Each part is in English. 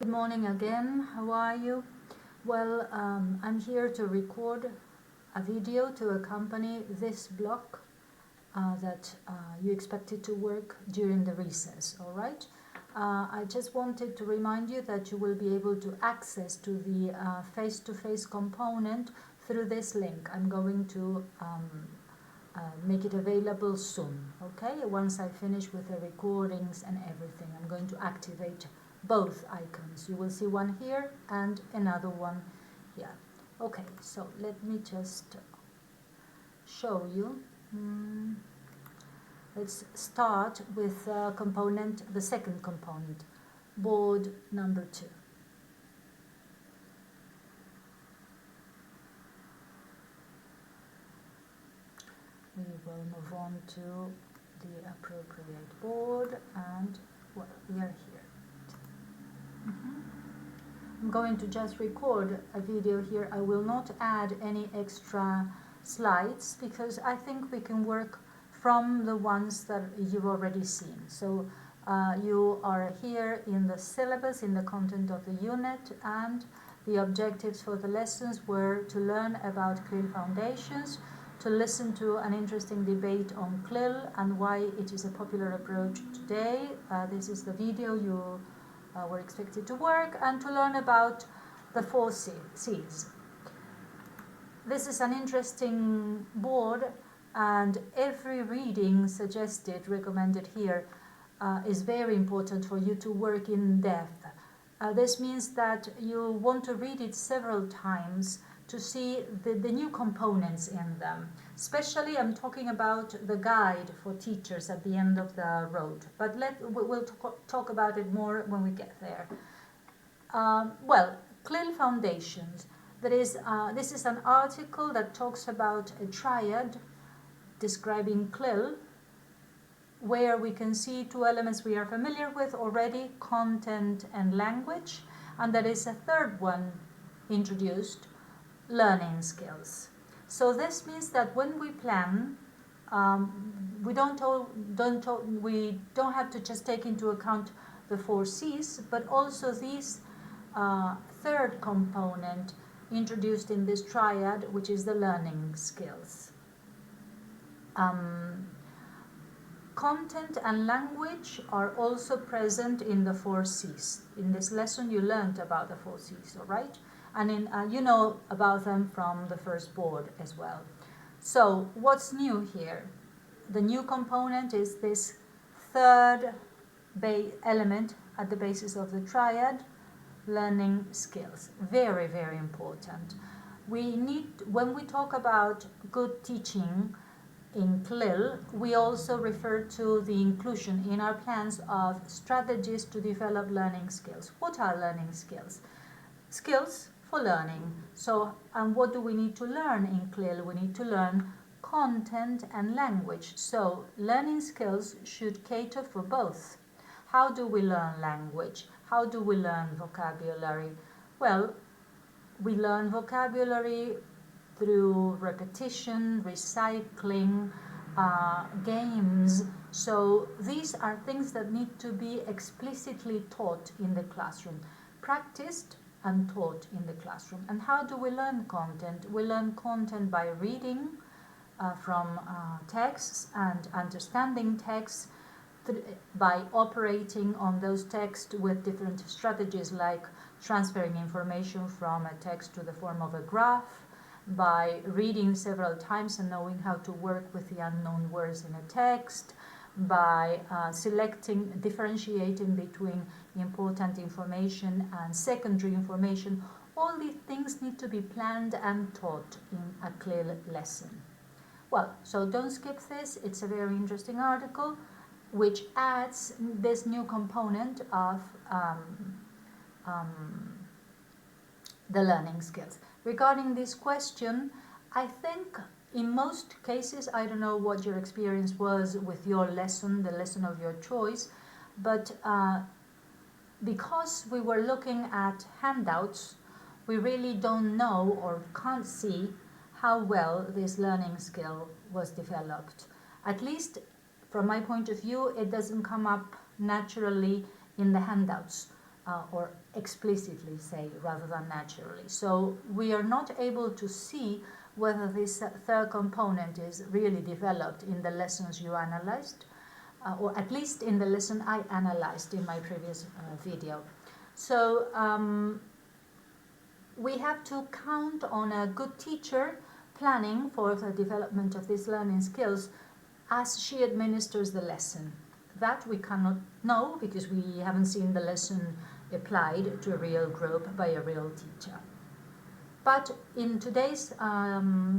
Good morning again. How are you? Well, I'm here to record a video to accompany this block that you expected to work during the recess, all right? I just wanted to remind you that you will be able to access to the face-to-face component through this link. I'm going to make it available soon, okay? Once I finish with the recordings and everything, I'm going to activate both icons. You will see one here and another one here. Okay, so let me just show you. Let's start with the second component, board number 2. We will move on to the appropriate board, and well, we are here. I'm going to just record a video here. I will not add any extra slides because I think we can work from the ones that you've already seen. So you are here in the syllabus, in the content of the unit, and the objectives for the lessons were to learn about CLIL foundations, to listen to an interesting debate on CLIL and why it is a popular approach today. This is the video you were expected to work, and to learn about the 4 C's. This is an interesting board, and every reading suggested, recommended here, is very important for you to work in depth. This means that you want to read it several times to see the new components in them. Especially I'm talking about the guide for teachers at the end of the road, but we'll talk about it more when we get there. Well, CLIL foundations. This is an article that talks about a triad describing CLIL, where we can see 2 elements we are familiar with already, content and language, and there is a third one introduced, learning skills. So this means that when we plan, we don't have to just take into account the 4 C's, but also this third component introduced in this triad, which is the learning skills. Content and language are also present in the 4 C's. In this lesson you learned about the 4 C's, all right? And you know about them from the first board as well. So what's new here? The new component is this third element at the basis of the triad, learning skills. Very, very important. When we talk about good teaching in CLIL, we also refer to the inclusion in our plans of strategies to develop learning skills. What are learning skills? Skills for learning. So, and what do we need to learn in CLIL? We need to learn content and language. So, learning skills should cater for both. How do we learn language? How do we learn vocabulary? Well, we learn vocabulary through repetition, recycling, games. So, these are things that need to be explicitly taught in the classroom, practiced and taught in the classroom. And how do we learn content? We learn content by reading from texts and understanding texts, by operating on those texts with different strategies like transferring information from a text to the form of a graph, by reading several times and knowing how to work with the unknown words in a text, by differentiating between important information and secondary information. All these things need to be planned and taught in a CLIL lesson. Well, so don't skip this. It's a very interesting article which adds this new component of the learning skills. Regarding this question, I think in most cases, I don't know what your experience was with your lesson, the lesson of your choice, but because we were looking at handouts, we really don't know or can't see how well this learning skill was developed. At least from my point of view, it doesn't come up naturally in the handouts or explicitly say rather than naturally. So we are not able to see whether this third component is really developed in the lessons you analyzed, or at least in the lesson I analyzed in my previous video. So we have to count on a good teacher planning for the development of these learning skills as she administers the lesson. That we cannot know because we haven't seen the lesson applied to a real group by a real teacher. But in today's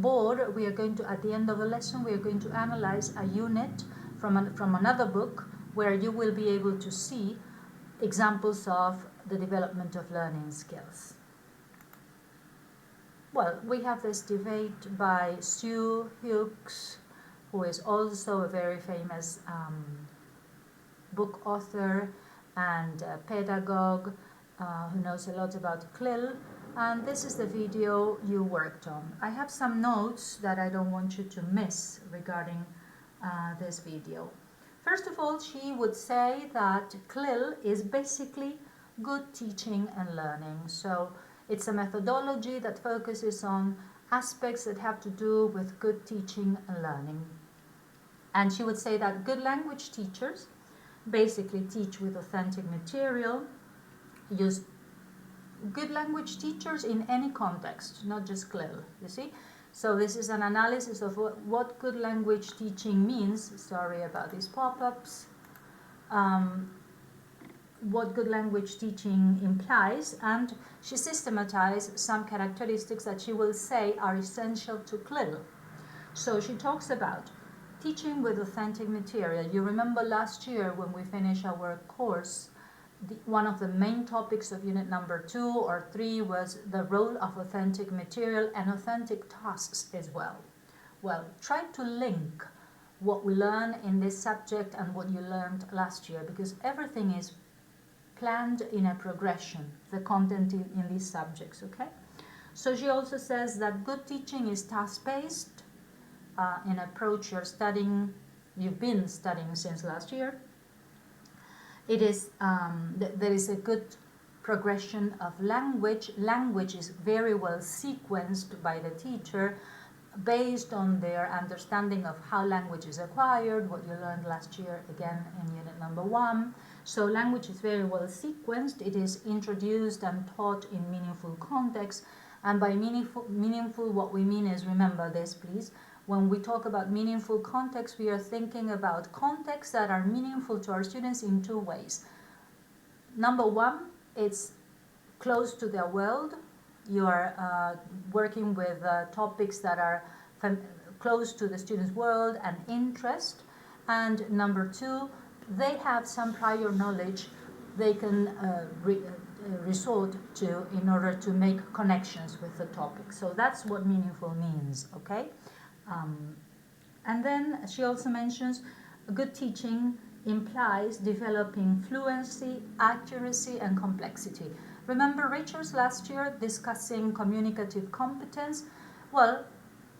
board, we are going to, at the end of the lesson, we are going to analyze a unit from another book where you will be able to see examples of the development of learning skills. Well, we have this debate by Sue Hughes, who is also a very famous book author and pedagogue who knows a lot about CLIL, and this is the video you worked on. I have some notes that I don't want you to miss regarding this video. First of all, she would say that CLIL is basically good teaching and learning. So it's a methodology that focuses on aspects that have to do with good teaching and learning. And she would say that good language teachers basically teach with authentic material, use good language teachers in any context, not just CLIL, you see? So this is an analysis of what good language teaching means. Sorry about these pop-ups. What good language teaching implies, and she systematized some characteristics that she will say are essential to CLIL. So she talks about teaching with authentic material. You remember last year when we finished our course, one of the main topics of unit number 2 or 3 was the role of authentic material and authentic tasks as well. Well, try to link what we learn in this subject and what you learned last year, because everything is planned in a progression, the content in these subjects, okay? So she also says that good teaching is task-based, an approach you've been studying since last year. It is, there is a good progression of language. Language is very well sequenced by the teacher based on their understanding of how language is acquired, what you learned last year again in unit number 1. So language is very well sequenced. It is introduced and taught in meaningful context. And by meaningful, what we mean is, remember this please, when we talk about meaningful context, we are thinking about contexts that are meaningful to our students in 2 ways. Number 1, it's close to their world. You are working with topics that are close to the student's world and interest. And number 2, they have some prior knowledge they can resort to in order to make connections with the topic. So that's what meaningful means, okay? And then she also mentions good teaching implies developing fluency, accuracy, and complexity. Remember Richards last year discussing communicative competence? Well,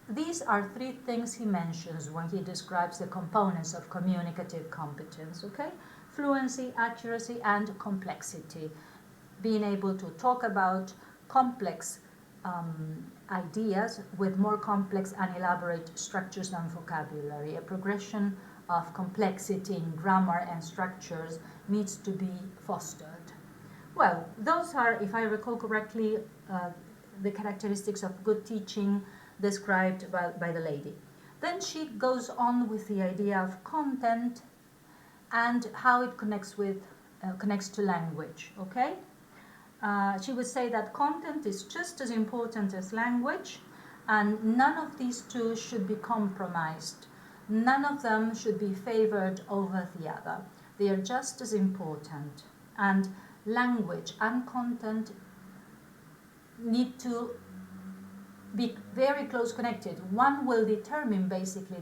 these are 3 things he mentions when he describes the components of communicative competence, okay? Fluency, accuracy, and complexity. Being able to talk about complex ideas with more complex and elaborate structures and vocabulary. A progression of complexity in grammar and structures needs to be fostered. Well, those are, if I recall correctly, the characteristics of good teaching described by the lady. Then she goes on with the idea of content and how it connects to language, okay? She would say that content is just as important as language, and none of these 2 should be compromised. None of them should be favored over the other. They are just as important. And language and content need to be very close connected. One will determine basically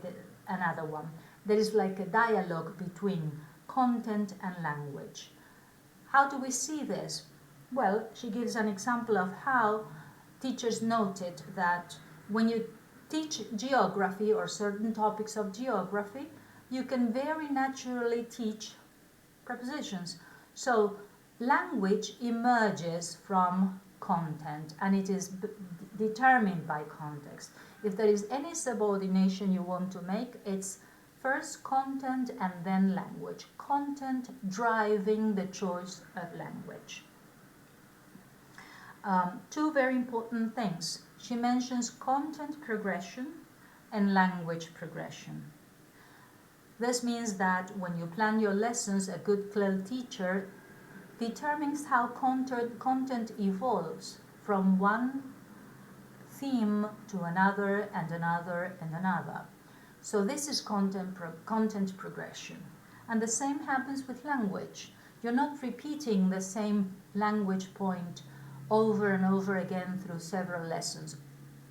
another one. There is like a dialogue between content and language. How do we see this? Well, she gives an example of how teachers noted that when you teach geography or certain topics of geography, you can very naturally teach prepositions. So Language emerges from content, and it is determined by context. If there is any subordination you want to make, it's first content and then language. Content driving the choice of language. Two very important things. She mentions content progression and language progression. This means that when you plan your lessons, a good CLIL teacher determines how content evolves from one theme to another and another and another. So this is content progression. And the same happens with language. You're not repeating the same language point over and over again through several lessons.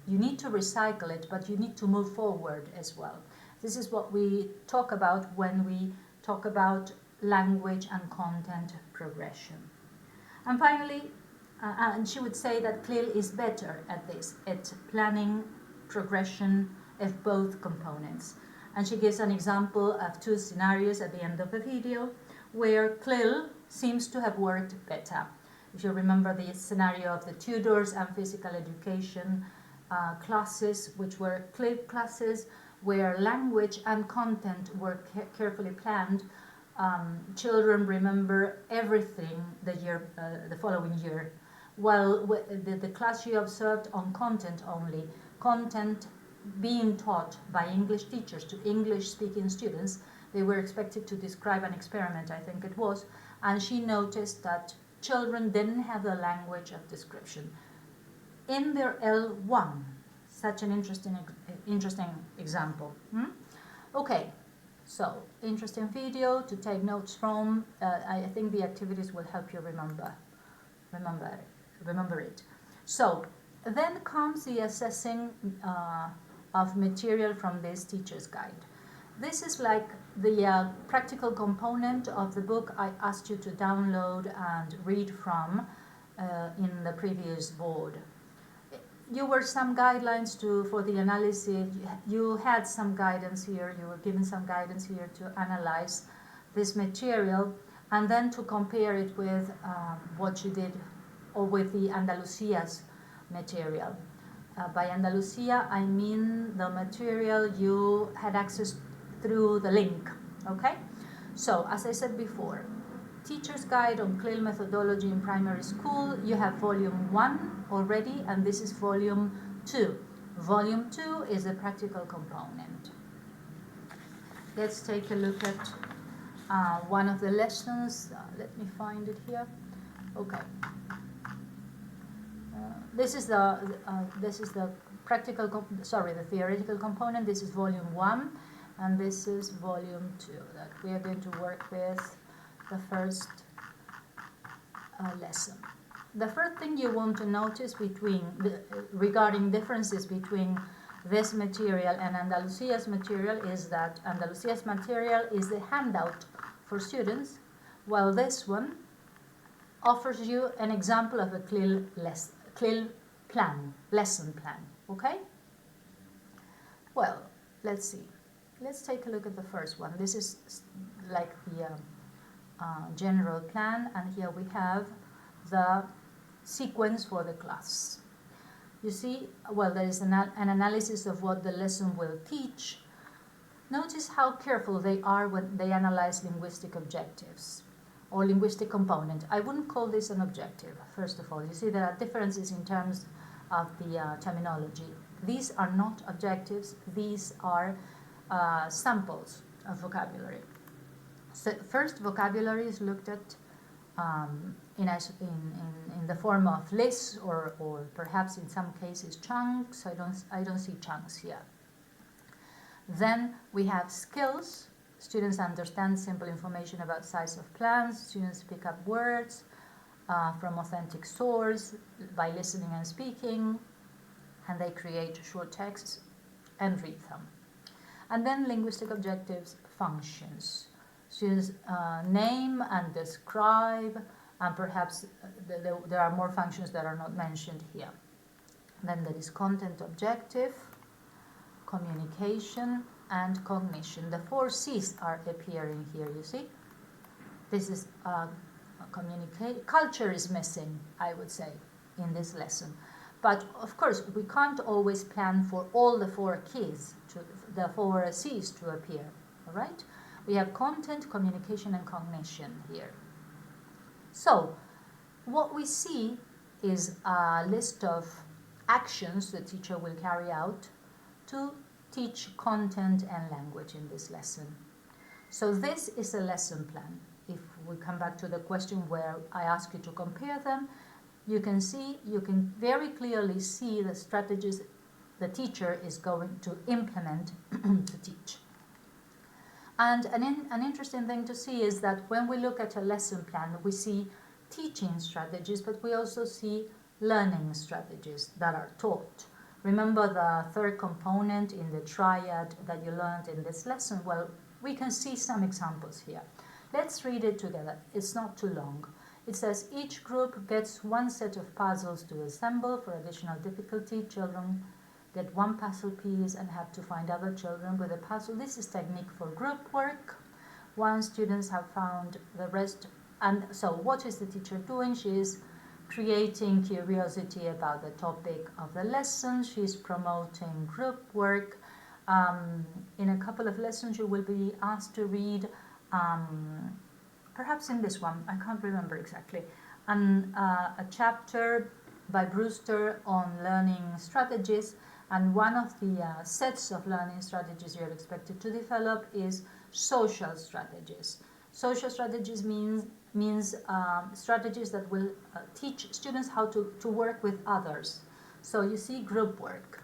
You need to recycle it, but you need to move forward as well. This is what we talk about when we talk about language and content progression. And finally, and she would say that CLIL is better at this, at planning progression of both components. And she gives an example of two scenarios at the end of the video where CLIL seems to have worked better. If you remember the scenario of the tutors and physical education classes, which were CLIL classes, where language and content were carefully planned, children remember everything the following year. While the class you observed on content only, content being taught by English teachers to English-speaking students, they were expected to describe an experiment, I think it was, and she noticed that children didn't have the language of description. In their L1, such an interesting example. Okay, so interesting video to take notes from. I think the activities will help you remember it. So then comes the assessing of material from this teacher's guide. This is like the practical component of the book I asked you to download and read from in the previous board. You were some guidelines for the analysis. You had some guidance here. You were given some guidance here to analyze this material and then to compare it with what you did or with the Andalusia's material. By Andalusia, I mean the material you had access through the link, okay? So, as I said before, Teacher's Guide on CLIL Methodology in Primary School, you have Volume 1 already, and this is Volume 2. Volume 2 is a practical component. Let's take a look at one of the lessons. Let me find it here. Okay. This is the the theoretical component. This is Volume 1, and this is Volume 2 that we are going to work with the first lesson. The first thing you want to notice regarding differences between this material and Andalusia's material is that Andalusia's material is a handout for students, while this one offers you an example of a CLIL lesson plan, okay? Well, let's see. Let's take a look at the first one. This is like the general plan, and here we have the sequence for the class. You see, well, there is an analysis of what the lesson will teach. Notice how careful they are when they analyze linguistic objectives or linguistic component. I wouldn't call this an objective, first of all. You see, there are differences in terms of the terminology. These are not objectives, these are samples of vocabulary. So first, vocabulary is looked at in the form of lists or perhaps in some cases chunks. I don't see chunks here. Then we have skills. Students understand simple information about size of plants. Students pick up words from authentic source by listening and speaking, and they create short texts and read them. And then linguistic objectives, functions. Students name and describe, and perhaps there are more functions that are not mentioned here. Then there is content objective, communication, and cognition. The 4 C's are appearing here, you see. This is culture is missing, I would say, in this lesson. But of course, we can't always plan for all the four C's to appear, all right? We have content, communication, and cognition here. So, what we see is a list of actions the teacher will carry out to teach content and language in this lesson. So this is a lesson plan. If we come back to the question where I ask you to compare them, you can very clearly see the strategies the teacher is going to implement to teach. And an interesting thing to see is that when we look at a lesson plan, we see teaching strategies, but we also see learning strategies that are taught. Remember the third component in the triad that you learned in this lesson? Well, we can see some examples here. Let's read it together. It's not too long. It says each group gets one set of puzzles to assemble. For additional difficulty, children get one puzzle piece and have to find other children with a puzzle. This is technique for group work. Once students have found the rest, and so what is the teacher doing? She is creating curiosity about the topic of the lesson. She is promoting group work. In a couple of lessons you will be asked to read, perhaps in this one, I can't remember exactly, a chapter by Brewster on learning strategies. And one of the sets of learning strategies you're expected to develop is social strategies. Social strategies means strategies that will teach students how to work with others. So you see group work.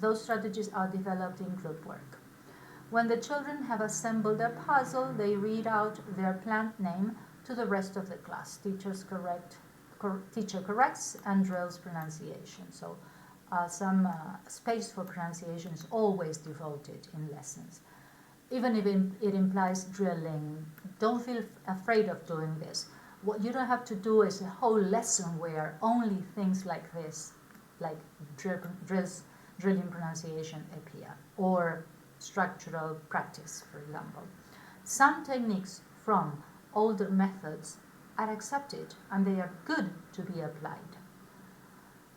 Those strategies are developed in group work. When the children have assembled their puzzle, they read out their plant name to the rest of the class. Teacher corrects and drills pronunciation. So some space for pronunciation is always devoted in lessons. Even if it implies drilling, don't feel afraid of doing this. What you don't have to do is a whole lesson where only things like this, like drilling pronunciation appear, or structural practice, for example. Some techniques from older methods are accepted and they are good to be applied.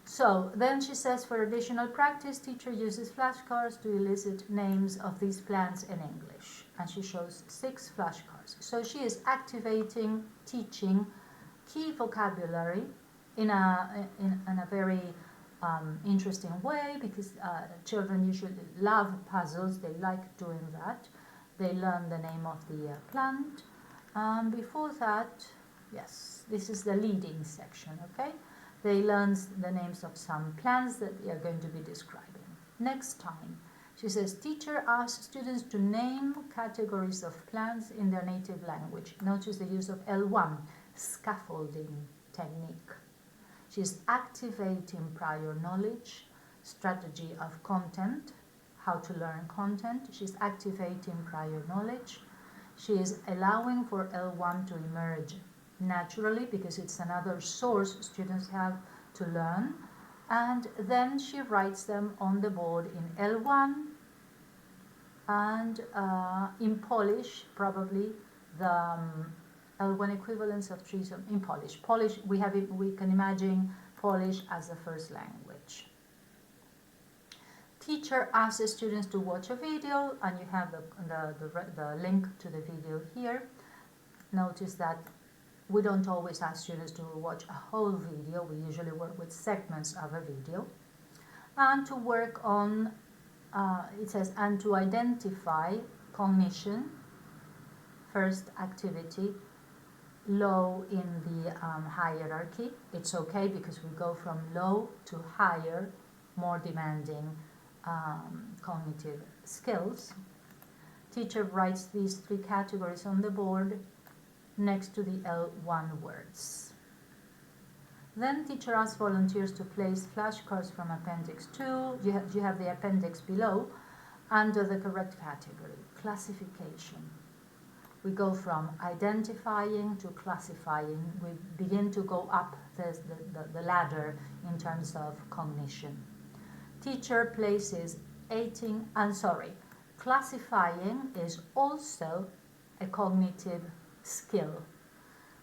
So then she says, for additional practice, teacher uses flashcards to elicit names of these plants in English. And she shows 6 flashcards. So she is activating, teaching key vocabulary in a very interesting way, because children usually love puzzles. They like doing that. They learn the name of the plant. Before that, yes, this is the leading section, okay? They learn the names of some plants that they are going to be describing. Next time, she says, teacher asks students to name categories of plants in their native language. Notice the use of L1, scaffolding technique. She's activating prior knowledge, strategy of content, how to learn content. She's activating prior knowledge. She is allowing for L1 to emerge naturally, because it's another source students have to learn, and then she writes them on the board in L1 and in Polish, probably the L1 equivalents of trees in Polish. We can imagine Polish as the first language. Teacher asks students to watch a video, and you have the link to the video here. Notice that we don't always ask students to watch a whole video. We usually work with segments of a video. And to work on, it says, and to identify cognition, first activity, low in the hierarchy. It's okay because we go from low to higher, more demanding cognitive skills. Teacher writes these 3 categories on the board next to the L1 words. Then teacher asks volunteers to place flashcards from Appendix 2. You have the appendix below, under the correct category, classification. We go from identifying to classifying. We begin to go up the ladder in terms of cognition. Teacher places classifying is also a cognitive skill.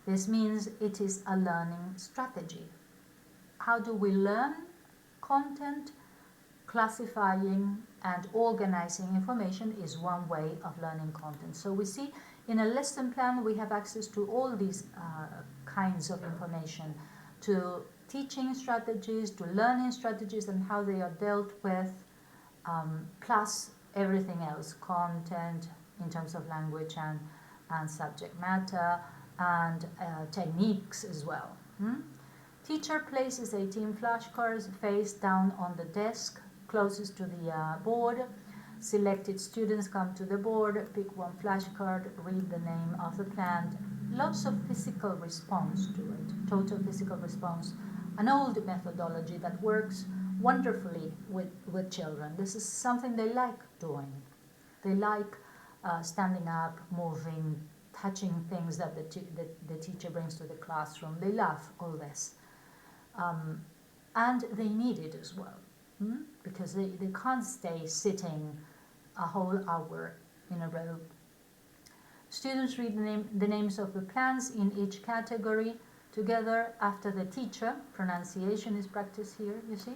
This means it is a learning strategy. How do we learn content? Classifying and organizing information is one way of learning content. So we see in a lesson plan we have access to all these kinds of information, to teaching strategies, to learning strategies and how they are dealt with, plus everything else, content in terms of language and subject matter, and techniques as well. Teacher places 18 flashcards face down on the desk closest to the board. Selected students come to the board, pick one flashcard, read the name of the plant. Lots of physical response to it, total physical response, an old methodology that works wonderfully with children. This is something they like doing. They like standing up, moving, touching things that the teacher brings to the classroom. They love all this. And they need it as well, because they can't stay sitting a whole hour in a row. Students read the names of the plants in each category together after the teacher. Pronunciation is practiced here, you see.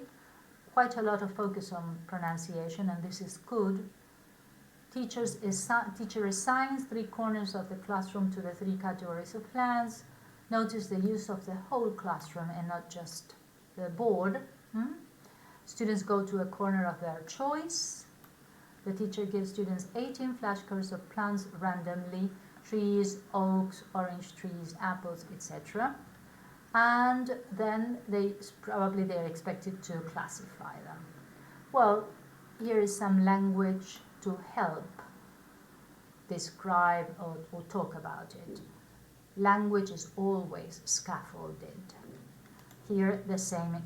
Quite a lot of focus on pronunciation, and this is good. Teacher assigns 3 corners of the classroom to the 3 categories of plants. Notice the use of the whole classroom and not just the board. Students go to a corner of their choice. The teacher gives students 18 flashcards of plants randomly, trees, oaks, orange trees, apples, etc. And then they're expected to classify them. Well, here is some language to help describe or talk about it. Language is always scaffolded. Here the same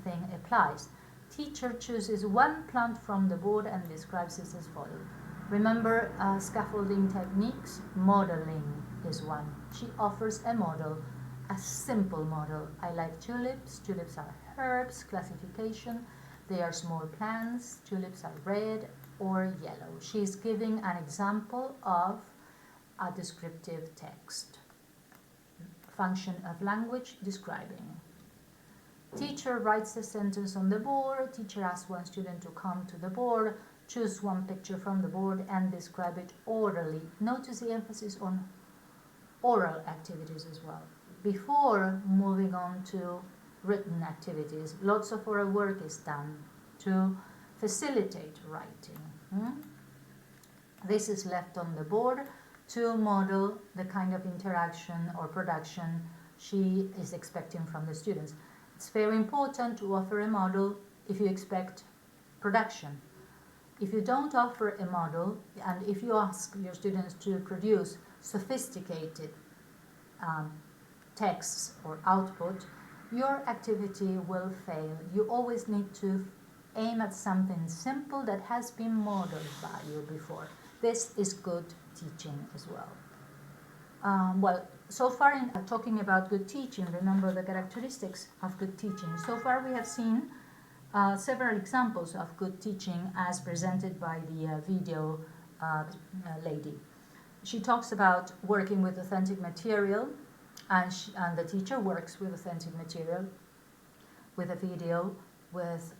thing applies. Teacher chooses one plant from the board and describes it as follows. Remember scaffolding techniques? Modeling is one. She offers a model, a simple model. I like tulips. Tulips are herbs. Classification. They are small plants. Tulips are red or yellow. She's giving an example of a descriptive text. Function of language, describing. Teacher writes a sentence on the board. Teacher asks one student to come to the board, choose one picture from the board and describe it orally. Notice the emphasis on oral activities as well. Before moving on to written activities, lots of oral work is done to facilitate writing. This is left on the board to model the kind of interaction or production she is expecting from the students. It's very important to offer a model if you expect production. If you don't offer a model, and if you ask your students to produce sophisticated texts or output, your activity will fail. You always need to aim at something simple that has been modeled by you before. This is good teaching as well. Well, so far in talking about good teaching, remember the characteristics of good teaching. So far we have seen several examples of good teaching as presented by the video lady. She talks about working with authentic material, and the teacher works with authentic material, with a video, with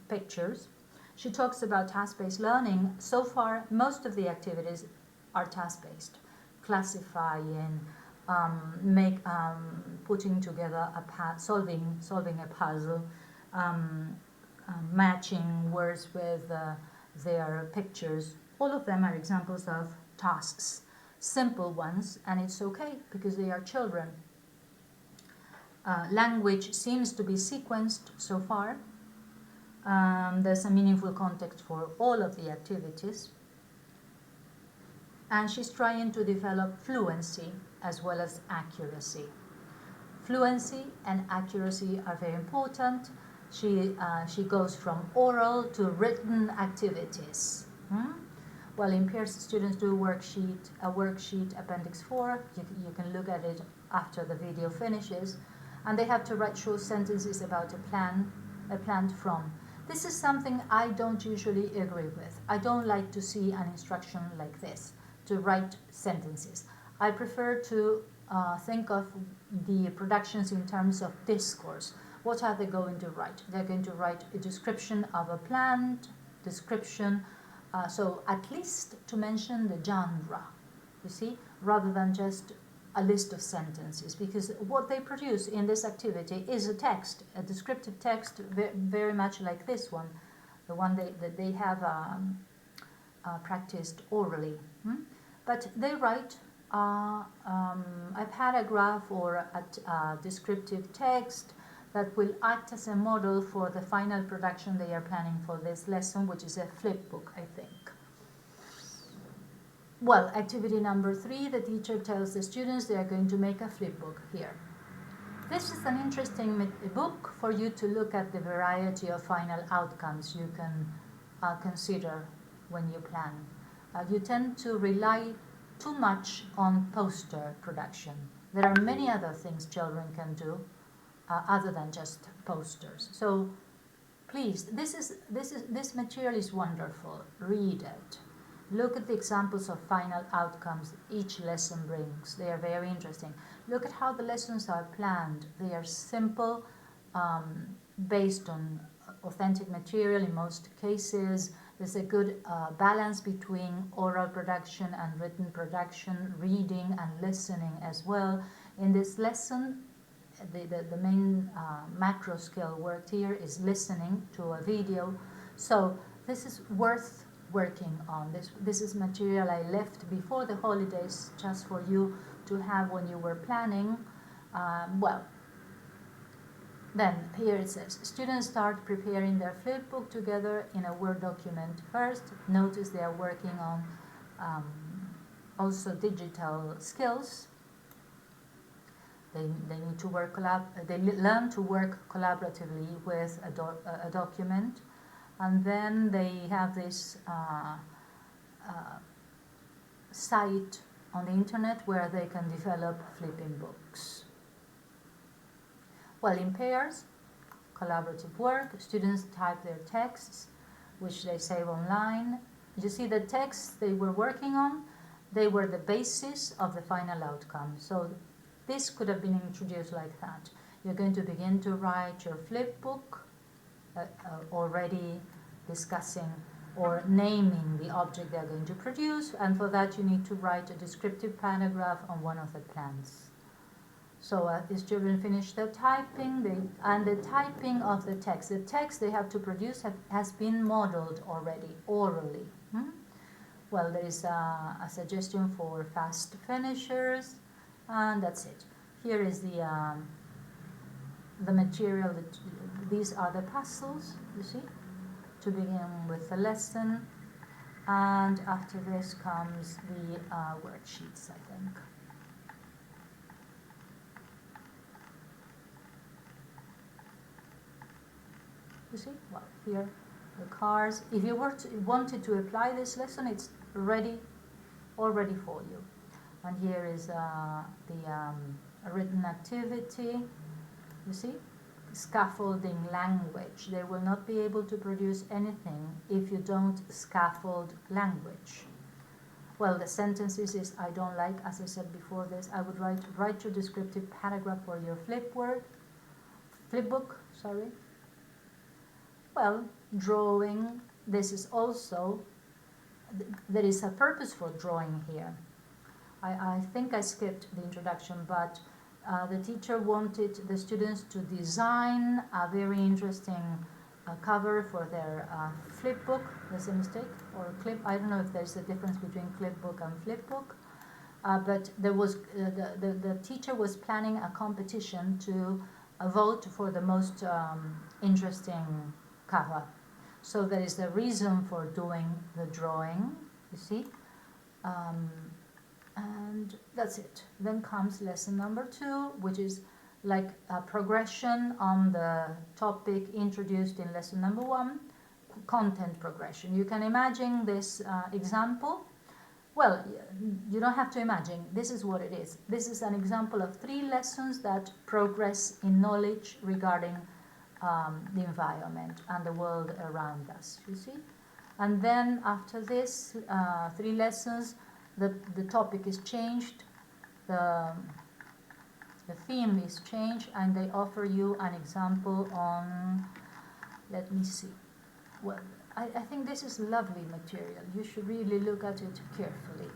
pictures. She talks about task-based learning. So far, most of the activities are task-based. Classifying, putting together solving a puzzle, matching words with their pictures. All of them are examples of tasks, simple ones, and it's okay because they are children. Language seems to be sequenced so far. There's a meaningful context for all of the activities. And she's trying to develop fluency as well as accuracy. Fluency and accuracy are very important. She goes from oral to written activities. Well, in Pierce, students do a worksheet, Appendix 4. You can look at it after the video finishes. And they have to write short sentences about a plant from. This is something I don't usually agree with. I don't like to see an instruction like this, to write sentences. I prefer to think of the productions in terms of discourse. What are they going to write? They're going to write a description of a plant, description, so at least to mention the genre, you see, rather than just a list of sentences, because what they produce in this activity is a text, a descriptive text, very much like this one, the one that they have practiced orally. But they write a paragraph or a descriptive text that will act as a model for the final production they are planning for this lesson, which is a flip book, I think. Well, activity number 3, the teacher tells the students they are going to make a flip book here. This is an interesting book for you to look at the variety of final outcomes you can consider when you plan. You tend to rely too much on poster production. There are many other things children can do other than just posters. So please, this material is wonderful. Read it. Look at the examples of final outcomes each lesson brings. They are very interesting. Look at how the lessons are planned. They are simple, based on authentic material in most cases. There's a good balance between oral production and written production, reading and listening as well. In this lesson, the main macro skill worked here is listening to a video. So this is worth working on. This is material I left before the holidays just for you to have when you were planning. Well, then here it says, students start preparing their flipbook together in a Word document first. Notice they are working on also digital skills. They need to work they learn to work collaboratively with a document, and then they have this site on the internet where they can develop flipping books. Well, in pairs, collaborative work, students type their texts, which they save online. You see the texts they were working on, they were the basis of the final outcome. So this could have been introduced like that. You're going to begin to write your flip book, already discussing or naming the object they're going to produce, and for that you need to write a descriptive paragraph on one of the plants. So these children finish their typing, and the typing of the text they have to produce has been modeled already, orally. Well, there is a suggestion for fast finishers, and that's it. Here is the material, these are the puzzles, you see, to begin with the lesson, and after this comes the worksheets, I think. You see, well, here the cars. If you wanted to apply this lesson, it's already for you. And here is the written activity. You see, scaffolding language. They will not be able to produce anything if you don't scaffold language. Well, the sentences is I don't like, as I said before this. I would write your descriptive paragraph for your flip book. Sorry. Well, drawing, this is also, there is a purpose for drawing here. I think I skipped the introduction, but the teacher wanted the students to design a very interesting cover for their flip book. There's a mistake, or clip, I don't know if there's a difference between clip book and flip book, but there was, the teacher was planning a competition to vote for the most interesting cover. So there is a reason for doing the drawing, you see, and that's it. Then comes lesson number 2, which is like a progression on the topic introduced in lesson number 1, content progression. You can imagine this example. Well, you don't have to imagine, this is what it is. This is an example of 3 lessons that progress in knowledge regarding the environment and the world around us, you see. And then after this 3 lessons, the topic is changed, the The theme is change, and they offer you an example on, let me see, well, I think this is lovely material. You should really look at it carefully,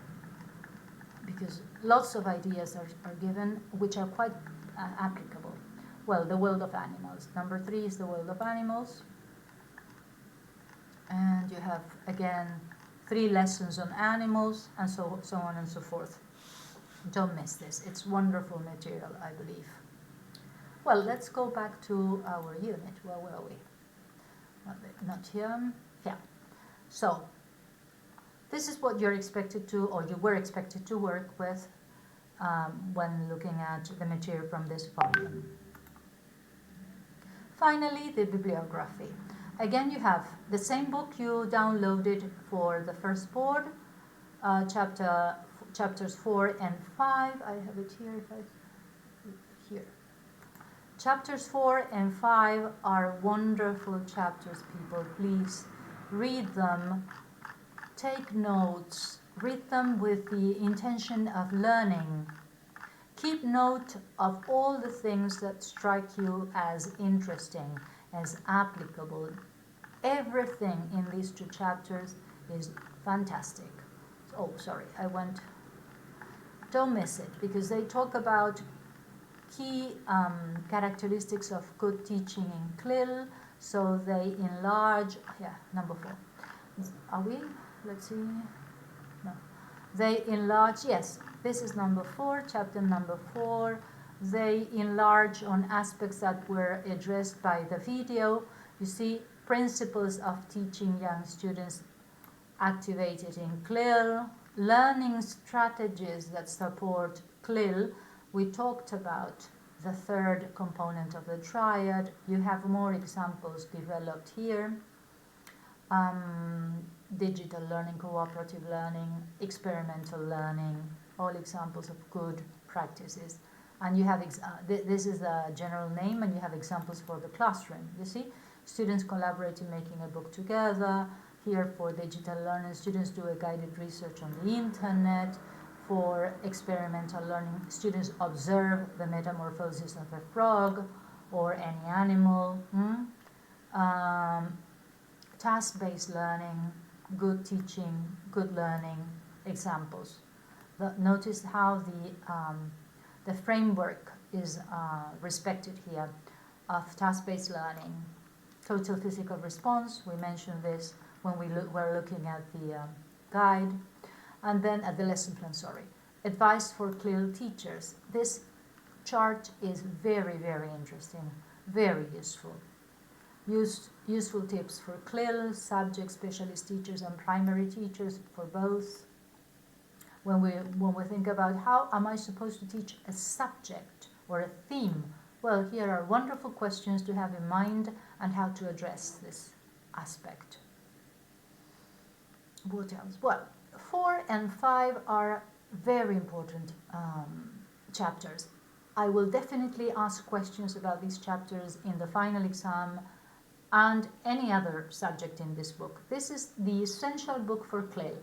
because lots of ideas are given which are quite applicable. Well, the world of animals. Number 3 is the world of animals. And you have, again, 3 lessons on animals, and so on and so forth. Don't miss this. It's wonderful material, I believe. Well, let's go back to our unit. Where were we? Not here. Yeah. So, this is what you're expected to, or you were expected to work with when looking at the material from this volume. Finally, the bibliography. Again, you have the same book you downloaded for the first board, chapters 4 and 5. I have it here. Here. Chapters 4 and 5 are wonderful chapters, people. Please read them, take notes, read them with the intention of learning. Keep note of all the things that strike you as interesting, as applicable. Everything in these 2 chapters is fantastic. Oh, sorry, don't miss it, because they talk about key characteristics of good teaching in CLIL. So they enlarge, number 4. Are we? Let's see. No. They enlarge, yes, this is number 4, chapter number 4. They enlarge on aspects that were addressed by the video. You see, principles of teaching young students activated in CLIL, learning strategies that support CLIL. We talked about the 3rd component of the triad. You have more examples developed here. Digital learning, cooperative learning, experimental learning, all examples of good practices. And you have, this is the general name, and you have examples for the classroom. You see, students collaborate in making a book together. Here for digital learning, students do a guided research on the internet. For experimental learning, students observe the metamorphosis of a frog or any animal. Task-based learning, good teaching, good learning, examples. Notice how the framework is respected here of task-based learning. Total physical response, we mentioned this when we were looking at the guide. And then at the lesson plan, advice for CLIL teachers. This chart is very, very interesting, very useful. Useful tips for CLIL, subject specialist teachers and primary teachers, for both. When we think about how am I supposed to teach a subject or a theme, well, here are wonderful questions to have in mind and how to address this aspect. What else? Well, 4 and 5 are very important chapters. I will definitely ask questions about these chapters in the final exam and any other subject in this book. This is the essential book for CLIL,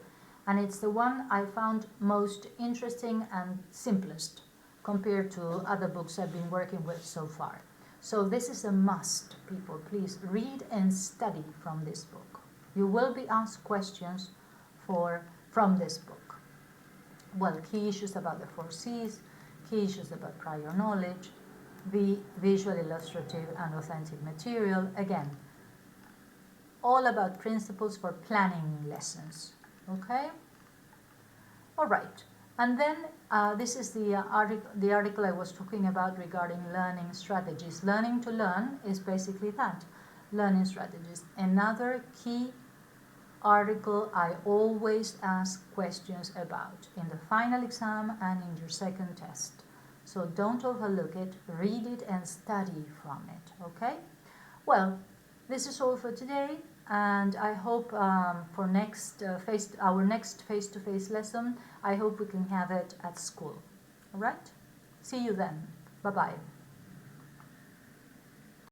and it's the one I found most interesting and simplest compared to other books I've been working with so far. So this is a must, people. Please read and study from this book. You will be asked questions from this book. Well, key issues about the 4 C's, key issues about prior knowledge, the visual, illustrative, and authentic material. Again, all about principles for planning lessons. Okay? All right. And then this is the article I was talking about regarding learning strategies. Learning to learn is basically that, learning strategies. Another key article I always ask questions about in the final exam and in your second test. So don't overlook it, read it and study from it, okay? Well, this is all for today, and I hope for our next face-to-face lesson, I hope we can have it at school. All right? See you then. Bye-bye.